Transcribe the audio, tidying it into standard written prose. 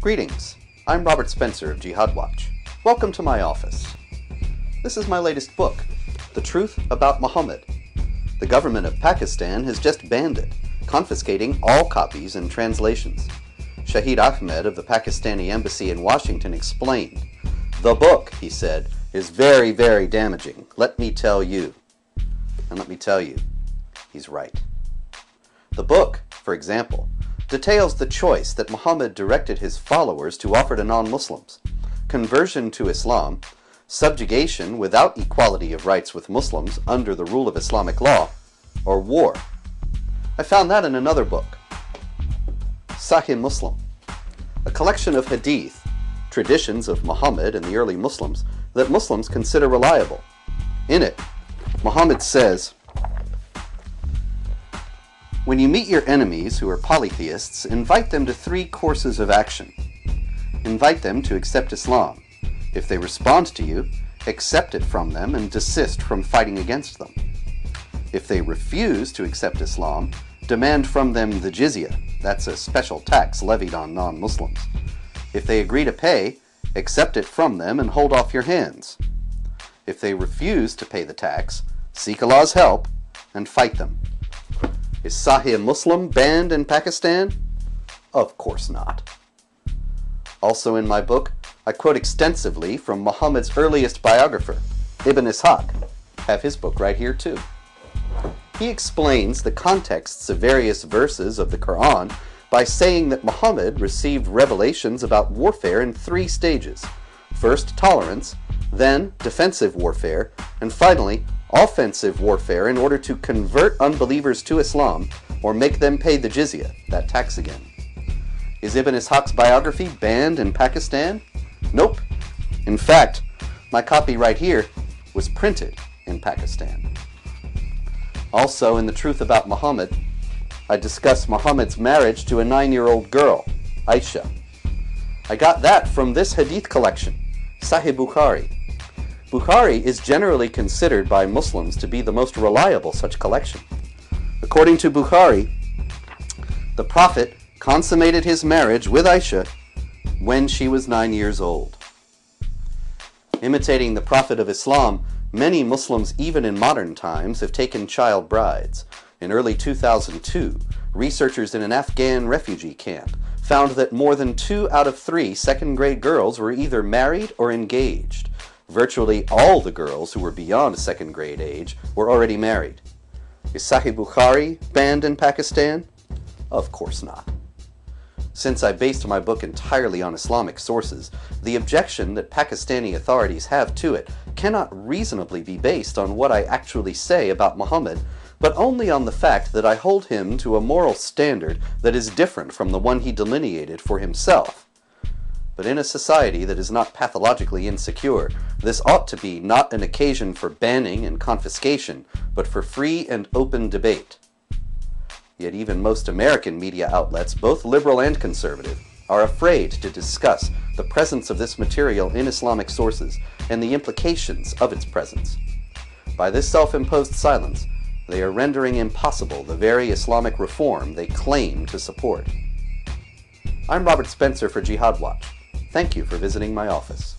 Greetings, I'm Robert Spencer of Jihad Watch. Welcome to my office. This is my latest book, The Truth About Muhammad. The government of Pakistan has just banned it, confiscating all copies and translations. Shahid Ahmed of the Pakistani embassy in Washington explained, "The book," he said, "is very, very damaging. Let me tell you." And let me tell you, he's right. The book, for example, details the choice that Muhammad directed his followers to offer to non-Muslims: conversion to Islam, subjugation without equality of rights with Muslims under the rule of Islamic law, or war. I found that in another book, Sahih Muslim, a collection of hadith, traditions of Muhammad and the early Muslims that Muslims consider reliable. In it, Muhammad says, "When you meet your enemies who are polytheists, invite them to 3 courses of action. Invite them to accept Islam. If they respond to you, accept it from them and desist from fighting against them. If they refuse to accept Islam, demand from them the jizya, that's a special tax levied on non-Muslims. If they agree to pay, accept it from them and hold off your hands. If they refuse to pay the tax, seek Allah's help and fight them." Is Sahih Muslim banned in Pakistan? Of course not. Also in my book, I quote extensively from Muhammad's earliest biographer, Ibn Ishaq. Have his book right here too. He explains the contexts of various verses of the Quran by saying that Muhammad received revelations about warfare in 3 stages. First, tolerance, then defensive warfare, and finally, offensive warfare in order to convert unbelievers to Islam or make them pay the jizya, that tax again. Is Ibn Ishaq's biography banned in Pakistan? Nope. In fact, my copy right here was printed in Pakistan. Also, in The Truth About Muhammad, I discuss Muhammad's marriage to a 9-year-old girl, Aisha. I got that from this hadith collection, Sahih Bukhari. Bukhari is generally considered by Muslims to be the most reliable such collection. According to Bukhari, the Prophet consummated his marriage with Aisha when she was 9 years old. Imitating the Prophet of Islam, many Muslims, even in modern times, have taken child brides. In early 2002, researchers in an Afghan refugee camp found that more than 2 out of 3 second-grade girls were either married or engaged. Virtually all the girls who were beyond second-grade age were already married. Is Sahih Bukhari banned in Pakistan? Of course not. Since I based my book entirely on Islamic sources, the objection that Pakistani authorities have to it cannot reasonably be based on what I actually say about Muhammad, but only on the fact that I hold him to a moral standard that is different from the one he delineated for himself. But in a society that is not pathologically insecure, this ought to be not an occasion for banning and confiscation, but for free and open debate. Yet even most American media outlets, both liberal and conservative, are afraid to discuss the presence of this material in Islamic sources and the implications of its presence. By this self-imposed silence, they are rendering impossible the very Islamic reform they claim to support. I'm Robert Spencer for Jihad Watch. Thank you for visiting my office.